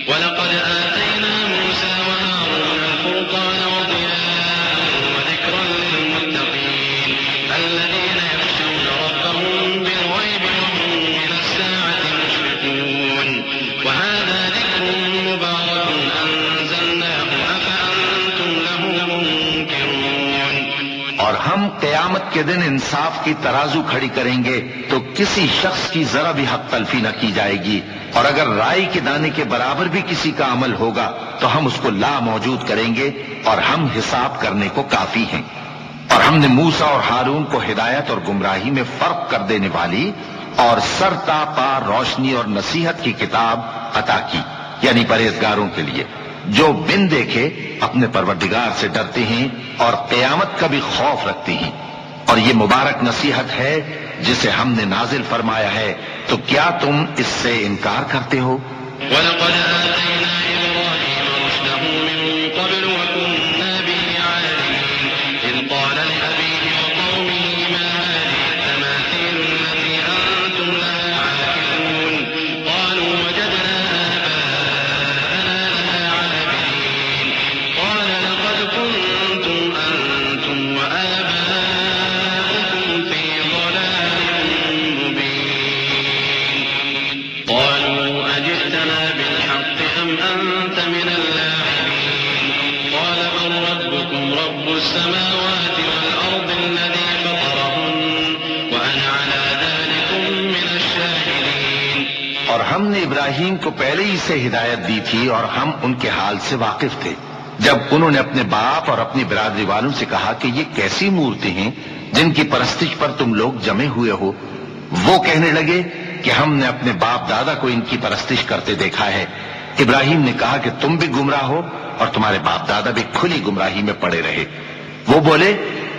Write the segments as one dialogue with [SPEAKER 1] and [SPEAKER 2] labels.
[SPEAKER 1] وَلَقَدْ آتَيْنَا مُوسَىٰ وَهَارُونَ الْفُرْقَانَ وَضِيَاءً وَذِكْرًا لِّلْمُتَّقِينَ الَّذِينَ يَخْشَوْنَ رَبَّهُم بِالْغَيْبِ وَهُم مِّنَ السَّاعَةِ مُشْفِقُونَ وَهَٰذَا ذِكْرٌ مُّبَارَكٌ أَنزَلْنَاهُ أَفَأَنتُمْ لَهُ مُنكِرُونَ۔
[SPEAKER 2] اور ہم قیامت کے دن انصاف کی ترازو کھڑی کریں گے تو کسی شخص کی ذرا بھی حق تلفی نہ کی جائے گی، اور اگر رائی کے دانے کے برابر بھی کسی کا عمل ہوگا تو ہم اس کو لا موجود کریں گے، اور ہم حساب کرنے کو کافی ہیں۔ اور ہم نے موسیٰ اور ہارون کو ہدایت اور گمراہی میں فرق کر دینے والی اور سر تا پا روشنی اور نصیحت کی کتاب عطا کی، یعنی پرہیزگاروں کے لیے جو بن دیکھے اپنے پروردگار سے ڈرتے ہیں اور قیامت کا بھی خوف رکھتے ہیں۔ اور یہ مبارک نصیحت ہے جسے ہم نے نازل فرمایا ہے، تو کیا تم اس سے انکار کرتے ہو؟
[SPEAKER 1] وَلَقَدْ آتَيْنَا إِبْرَاهِيمَ رُشْدَهُ مِن قَبْلُ وَكُنَّا بِهِ عَالِمِينَ إِذْ قَالَ لِأَبِيهِ وَقَوْمِهِ مَا هَٰذِهِ التَّمَاثِيلُ الَّتِي أَنتُمْ لَهَا عَاكِفُونَ قَالُوا وَجَدْنَا آبَاءَنَا لَهَا عَابِدِينَ قَالَ لَقَدْ كُنتُمْ أَنتُمْ وَآبَاؤُكُمْ فِي ضَلَالٍ مُّبِينٍ قَالُوا أَجِئْتَنَا بِالْحَقِّ أَمْ أَنتَ مِنَ اللاعبين قال بل ربكم رب السماوات والأرض الذي فطرهن وأنا على ذلكم من الشاهدين۔
[SPEAKER 2] اور ہم نے ابراہیم کو پہلے ہی سے ہدایت دی تھی اور ہم ان کے حال سے واقف تھے جب انہوں نے اپنے باپ اور اپنی برادری والوں سے کہا کہ یہ کیسی مورتیں ہیں جن کی پرستش پر تم لوگ جمے ہوئے ہو۔ وہ کہنے لگے کہ ہم نے اپنے باپ دادا کو ان کی پرستش کرتے دیکھا ہے۔ ابراہیم نے کہا کہ تم بھی گمراہ ہو اور تمہارے باپ دادا بھی کھلی گمراہی میں پڑے رہے۔ وہ بولے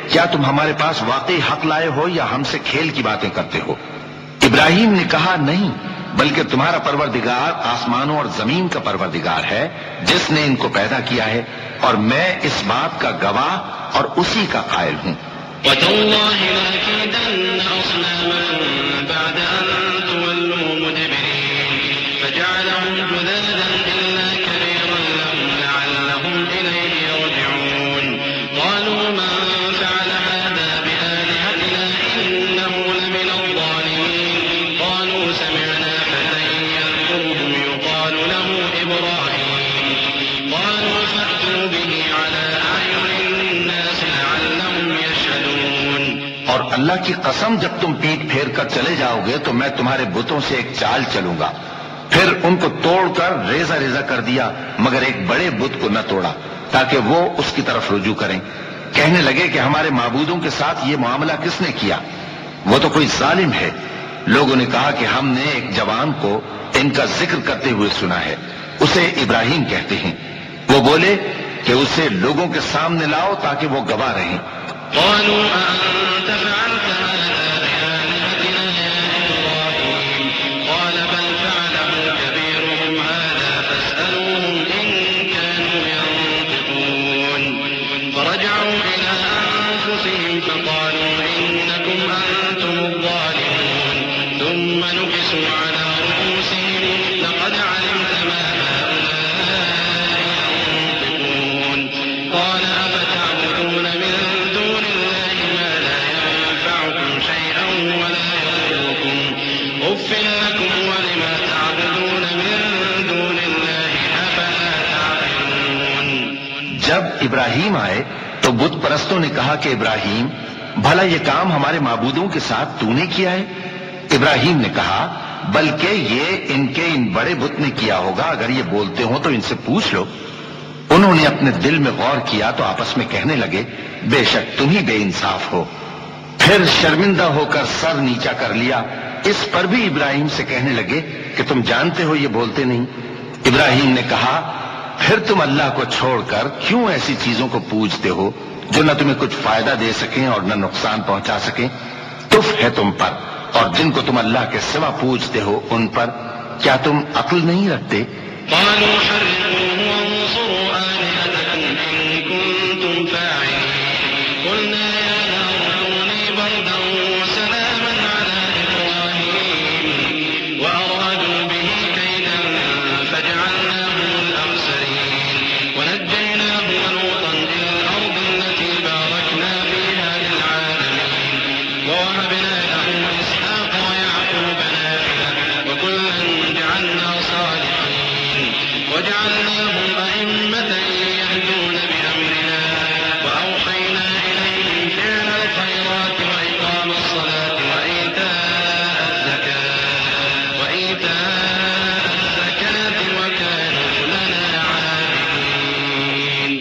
[SPEAKER 2] کیا تم ہمارے پاس واقعی حق لائے ہو یا ہم سے کھیل کی باتیں کرتے ہو؟ ابراہیم نے کہا نہیں، بلکہ تمہارا پروردگار آسمانوں اور زمین کا پروردگار ہے جس نے ان کو پیدا کیا ہے، اور میں اس بات کا گواہ اور اسی کا قائل ہوں۔
[SPEAKER 1] وَتَاللَّهِ لَأَكِيدَنَّ أَصْنَامَكُمْ بَعْدَ أَن تُوَلُّوا مُدْبِرِينَ فَجَعَلَهُمْ جُذَاذًا إِلَّا كَبِيرًا لَّهُمْ لَعَلَّهُمْ إِلَيْهِ يَرْجِعُونَ قَالُوا مَن فَعَلَ هَٰذَا بِآلِهَتِنَا إِنَّهُ لَمِنَ الظَّالِمِينَ قَالُوا سَمِعْنَا فَتًى يَذْكُرُهُمْ يُقَالُ لَهُ إِبْرَاهِيمُ قَالُوا فَأْتُوا بِهِ عَلَىٰ أَعْيُنِ النَّاسِ لَعَلَّهُمْ يَشْهَدُونَ۔
[SPEAKER 2] اور اللہ کی قسم جب تم پیٹ پھیر کر چلے جاؤ گے تو میں تمہارے بتوں سے ایک چال چلوں گا۔ پھر ان کو توڑ کر ریزہ ریزہ کر دیا، مگر ایک بڑے بت کو نہ توڑا تاکہ وہ اس کی طرف رجوع کریں۔ کہنے لگے کہ ہمارے معبودوں کے ساتھ یہ معاملہ کس نے کیا؟ وہ تو کوئی ظالم ہے۔ لوگوں نے کہا کہ ہم نے ایک جوان کو ان کا ذکر کرتے ہوئے سنا ہے، اسے ابراہیم کہتے ہیں۔ وہ بولے کہ اسے لوگوں کے سامنے لاؤ تاکہ وہ گواہ رہیں۔
[SPEAKER 1] قالوا أأنت فعلت هذا بآلهتنا يا إبراهيم قال بل فعله كبيرهم هذا فاسألوهم إن كانوا ينطقون فرجعوا إلى أنفسهم فقالوا إنكم أنتم الظالمون ثم نكسوا على رؤوسهم لقد علمت ما هؤلاء ينطقون قال أفتعبدون من دون الله ما لا ينفعكم شيئا ولا يضركم أف لكم ولما تعبدون من دون الله أفلا تعقلون۔
[SPEAKER 2] جب ابراہیم آئے تو بت پرستوں نے کہا کہ ابراہیم بھلا یہ کام ہمارے معبودوں کے ساتھ تو نے کیا ہے؟ ابراہیم نے کہا بلکہ یہ ان کے ان بڑے بت نے کیا ہوگا، اگر یہ بولتے ہوں تو ان سے پوچھ لو۔ انہوں نے اپنے دل میں غور کیا تو آپس میں کہنے لگے بے شک تم ہی بے انصاف ہو۔ پھر شرمندہ ہو کر سر نیچا کر لیا۔ اس پر بھی ابراہیم سے کہنے لگے کہ تم جانتے ہو یہ بولتے نہیں۔ ابراہیم نے کہا پھر تم اللہ کو چھوڑ کر کیوں ایسی چیزوں کو پوجتے ہو جو نہ تمہیں کچھ فائدہ دے سکیں اور نہ نقصان پہنچا سکیں؟ تف ہے تم پر اور جن کو تم اللہ کے سوا پوجتے ہو ان پر، کیا تم عقل نہیں رکھتے؟
[SPEAKER 1] قالوا حرقوه وانصروا آلهتكم إن كنتم فاعلين قلنا يا نار كوني بردا وسلاما على إبراهيم وأرادوا به كيدا فجعلناهم وجعلناهم أئمة يهدون بأمرنا وأوحينا إليهم فعل الخيرات وإقام الصلاة وإيتاء الزكاة وكانوا لنا عابدين.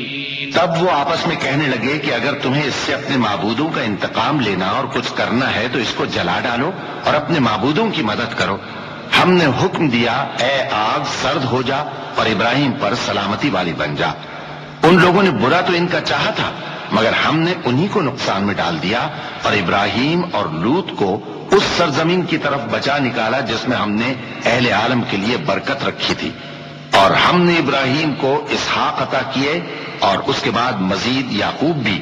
[SPEAKER 2] تب وہ آپس میں کہنے لگے کہ اگر تمہیں اس سے اپنے معبودوں کا انتقام لینا اور کچھ کرنا ہے تو اس کو جلا ڈالو اور اپنے معبودوں کی مدد کرو. ہم نے حکم دیا اے آگ سرد ہو جا اور ابراہیم پر سلامتی والی بن جا. ان لوگوں نے برا تو ان کا چاہا تھا مگر ہم نے انہی کو نقصان میں ڈال دیا اور ابراہیم اور لوط کو اس سرزمین کی طرف بچا نکالا جس میں ہم نے اہل عالم کے لیے برکت رکھی تھی. اور ہم نے ابراہیم کو اسحاق عطا کیے اور اس کے بعد مزید یعقوب بھی.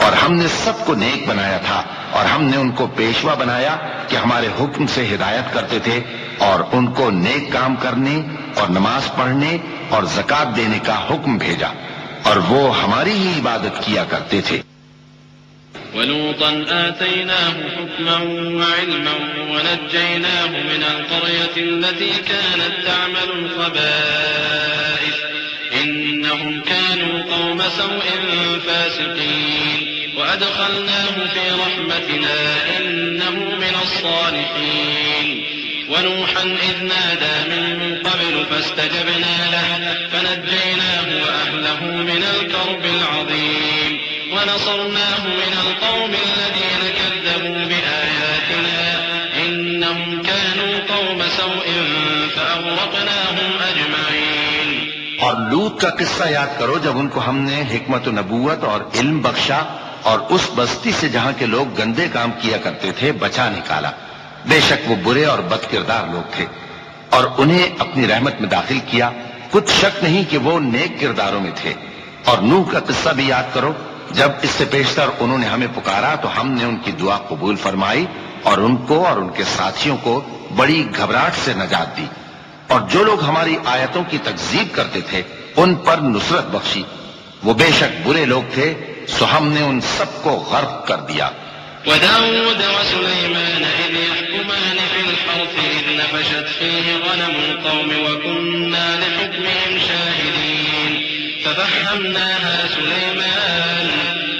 [SPEAKER 2] اور ہم نے سب کو نیک بنایا تھا اور ہم نے ان کو پیشوا بنایا کہ ہمارے حکم سے ہدایت کرتے تھے اور ان کو نیک کام کرنے اور نماز پڑھنے اور زکات دینے کا حکم بھیجا اور وہ ہماری ہی عبادت کیا کرتے تھے.
[SPEAKER 1] ولوطا آتيناه حكما وعلما ونجيناه من القرية التي كانت تعمل الخبائث إنهم كانوا قوم سوء فاسقين وأدخلناه في رحمتنا إنه من الصالحين. ونوحا إذ نادى من قبل فاستجبنا له فنجيناه وأهله من الكرب العظيم ونصرناه من القوم الذين كذبوا بآياتنا إنهم كانوا قوم سوء فأغرقناهم أجمعين.
[SPEAKER 2] اور لوط کا قصہ یاد کرو جب ان کو ہم نے حکمت و نبوت اور علم بخشا اور اس بستی سے جہاں کے لوگ گندے کام کیا کرتے تھے بچا نکالا. بے شک وہ برے اور بد کردار لوگ تھے اور انہیں اپنی رحمت میں داخل کیا. کچھ شک نہیں کہ وہ نیک کرداروں میں تھے. اور نوح کا قصہ بھی یاد کرو جب اس سے پیشتر انہوں نے ہمیں پکارا تو ہم نے ان کی دعا قبول فرمائی اور ان کو اور ان کے ساتھیوں کو بڑی گھبراہٹ سے نجات دی. اور جو لوگ ہماری آیتوں کی تکذیب کرتے تھے ان پر نصرت بخشی. وہ بے شک برے لوگ تھے سو ہم نے ان سب کو غرق کر دیا.
[SPEAKER 1] وداود وسليمان إذ يحكمان في الحرث إذ نفشت فيه غنم القوم وكنا لحكمهم شاهدين ففهمناها سليمان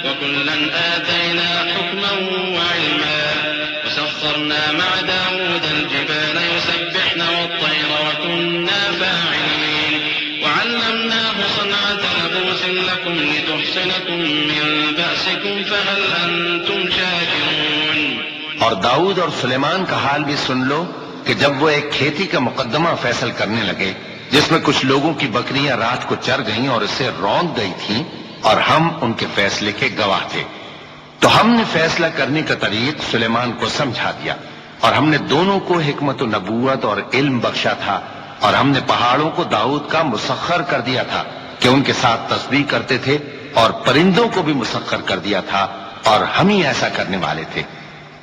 [SPEAKER 1] وكلا آتينا حكما وعلما وسخرنا مع داود الجبال يسبحن والطير وكنا فاعلين وعلمناه صنعة لبوس لكم لتحصنكم من بأسكم فهل أنتم شاكرون.
[SPEAKER 2] اور داؤد اور سلیمان کا حال بھی سن لو کہ جب وہ ایک کھیتی کا مقدمہ فیصل کرنے لگے جس میں کچھ لوگوں کی بکریاں رات کو چر گئیں اور اسے رونق گئی تھیں اور ہم ان کے فیصلے کے گواہ تھے. تو ہم نے فیصلہ کرنے کا طریق سلیمان کو سمجھا دیا اور ہم نے دونوں کو حکمت و نبوت اور علم بخشا تھا. اور ہم نے پہاڑوں کو داؤد کا مسخر کر دیا تھا کہ ان کے ساتھ تسبیح کرتے تھے اور پرندوں کو بھی مسخر کر دیا تھا اور ہم ہی ایسا کرنے والے تھے.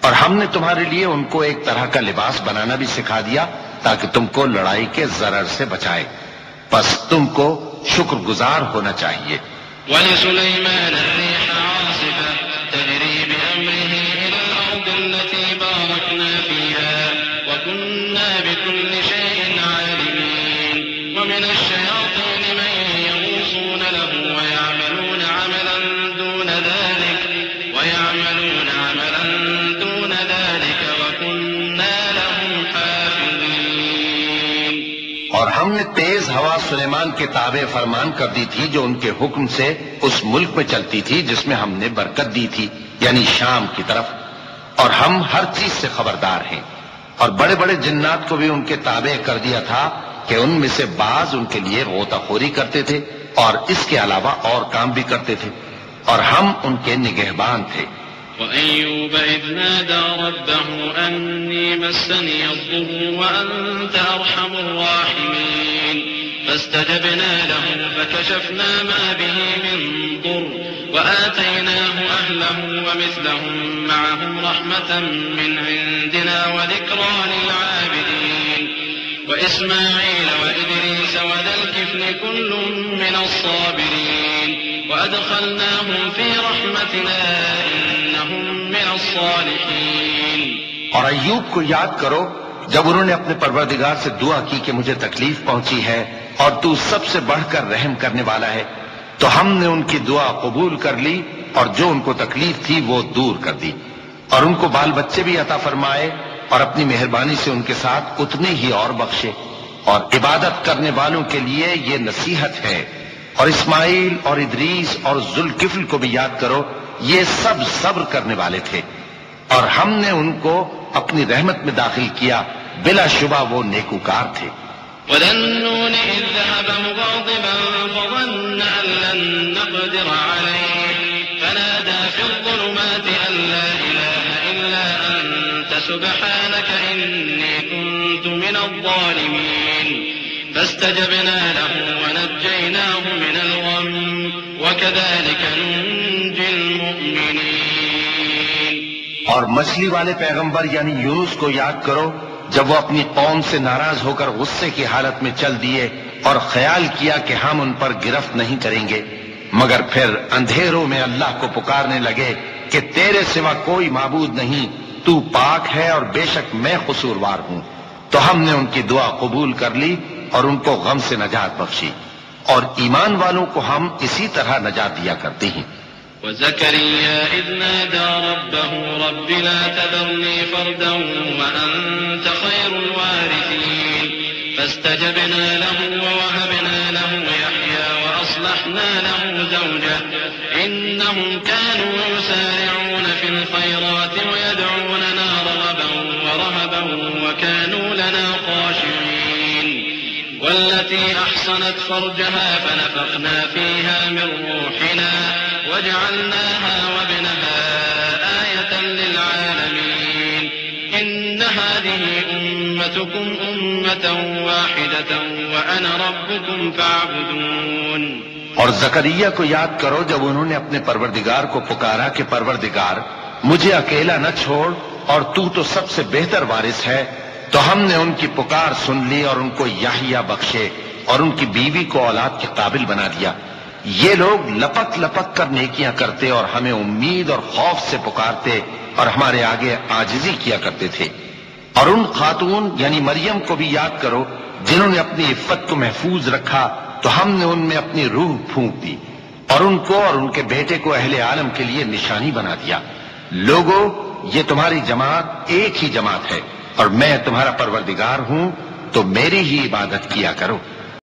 [SPEAKER 2] اور ہم نے تمہارے لیے ان کو ایک طرح کا لباس بنانا بھی سکھا دیا تاکہ تم کو لڑائی کے ضرر سے بچائے. پس تم کو شکر گزار ہونا چاہیے.
[SPEAKER 1] وَلِسُلَيْمَانَ الرِّيحَ عَاصِفَةً تَجْرِي بِأَمْرِهِ إِلَى الْأَرْضِ الَّتِي بَارَكْنَا فِيهَا وَكُنَّا بِكُلِّ شَيْءٍ عَالِمِينَ. وَمِنَ الشَّيَاطِينِ مَن يَغُوصُونَ لَهُ وَيَعْمَلُونَ عَمَلًا دُونَ ذَلِكَ وَكُنَّا لَهُمْ حَافِظِينَ.
[SPEAKER 2] اور ہم نے تیز ہوا سلیمان کے تابع فرمان کر دی تھی جو ان کے حکم سے اس ملک میں چلتی تھی جس میں ہم نے برکت دی تھی یعنی شام کی طرف. اور ہم ہر چیز سے خبردار ہیں. اور بڑے بڑے جنات کو بھی ان کے تابع کر دیا تھا کہ ان میں سے بعض ان کے لیے غوطہ خوری کرتے تھے اور اس کے علاوہ اور کام بھی کرتے تھے اور ہم ان کے نگہبان تھے.
[SPEAKER 1] وَأَيُّوبَ إِذْ نَادَى رَبَّهُ أَنِّي مَسَّنِيَ الضُّرُّ وَأَنْتَ أَرْحَمُ الرَّاحِمِينَ فَاسْتَجَبْنَا لَهُ فَكَشَفْنَا مَا بِهِ مِنْ ضُرٍّ وَآتَيْنَاهُ أَهْلَهُ وَمِثْلَهُمْ مَعَهُمْ رَحْمَةً مِنْ عِنْدِنَا وَذِكْرَى لِلْعَابِدِينَ. وَإِسْمَاعِيلَ وَإِدْرِيسَ وَذَا الْكِفْلِ كُلٌّ مِنَ الصَّابِرِينَ وَأَدْخَلْنَاهُمْ فِي رَحْمَتِنَا إِنَّهُمْ مِنَ الصَّالِحِينَ.
[SPEAKER 2] اور ایوب کو یاد کرو جب انہوں نے اپنے پروردگار سے دعا کی کہ مجھے تکلیف پہنچی ہے اور تو سب سے بڑھ کر رحم کرنے والا ہے، تو ہم نے ان کی دعا قبول کر لی اور جو ان کو تکلیف تھی وہ دور کر دی، اور ان کو بال بچے بھی عطا فرمائے اور اپنی مہربانی سے ان کے ساتھ اتنے ہی اور بخشے۔ اور عبادت کرنے والوں کے لیے یہ نصیحت ہے۔ اور اسماعیل اور ادریس اور ذوالکفل کو بھی یاد کرو، یہ سب صبر کرنے والے تھے، اور ہم نے ان کو اپنی رحمت میں داخل کیا، بلا شبہ وہ نیکوکار تھے۔
[SPEAKER 1] وَذَا النُّونِ إِذ ذَّهَبَ مُغَاضِبًا فَظَنَّ أَن لَّن نَّقْدِرَ عَلَيْهِ فَنَادَىٰ فِي الظُّلُمَاتِ أَن لَّا إِلَٰهَ إِلَّا أَنتَ سُبْحَانَكَ إِنِّي كُنتُ مِنَ الظَّالِمِينَ فَاسْتَجَبْنَا لَهُ وَنَجَّيْنَاهُ مِنَ الْغَمِّ وَكَذَٰلِكَ نُنجِي الْمُؤْمِنِينَ۔
[SPEAKER 2] اور مچھلی والے پیغمبر یعنی یونس کو یاد کرو، جب وہ اپنی قوم سے ناراض ہو کر غصے کی حالت میں چل دیے اور خیال کیا کہ ہم ان پر گرفت نہیں کریں گے، مگر پھر اندھیروں میں اللہ کو پکارنے لگے کہ تیرے سوا کوئی معبود نہیں، تو پاک ہے اور بے شک میں قصوروار ہوں، تو ہم نے ان کی دعا قبول کر لی اور ان کو غم سے نجات بخشی، اور ایمان والوں کو ہم اسی طرح نجات دیا کرتے ہیں۔
[SPEAKER 1] وَزَكَرِيَّا إِذْ نَادَىٰ رَبَّهُ رَبِّ لَا تَذَرْنِي فَرْدًا وَأَنتَ خَيْرُ الْوَارِثِينَ فَاسْتَجَبْنَا لَهُ وَوَهَبْنَا لَهُ يَحْيَىٰ وَأَصْلَحْنَا لَهُ زَوْجَهُ إِنَّهُمْ كَانُوا يُسَارِعُونَ فِي الْخَيْرَاتِ وَيَدْعُونَنَا رَغَبًا وَرَهَبًا وَكَانُوا لَنَا خَاشِعِينَ وَالَّتِي أَحْصَنَتْ فَرْجَهَا فَنَفَخْنَا فِيهَا مِن رُّوحِنَا وَجَعَلْنَاهَا وَابْنَهَا آيَةً لِّلْعَالَمِينَ إِنَّ هَٰذِهِ أُمَّتُكُمْ أُمَّةً وَاحِدَةً وَأَنَا رَبُّكُمْ فَاعْبُدُونِ۔
[SPEAKER 2] اور زکریا کو یاد کرو جب انہوں نے اپنے پروردگار کو پکارا کہ پروردگار مجھے اکیلا نہ چھوڑ اور تو سب سے بہتر وارث ہے، تو ہم نے ان کی پکار سن لی اور ان کو یحییٰ بخشے اور ان کی بیوی کو اولاد کے قابل بنا دیا۔ یہ لوگ لپک لپک کر نیکیاں کرتے اور ہمیں امید اور خوف سے پکارتے اور ہمارے آگے عاجزی کیا کرتے تھے۔ اور ان خاتون یعنی مریم کو بھی یاد کرو جنہوں نے اپنی عفت کو محفوظ رکھا، تو ہم نے ان میں اپنی روح پھونک دی اور ان کو اور ان کے بیٹے کو اہل عالم کے لیے نشانی بنا دیا۔ لوگو، یہ تمہاری جماعت ایک ہی جماعت ہے اور میں تمہارا پروردگار ہوں، تو میری ہی عبادت کیا کرو۔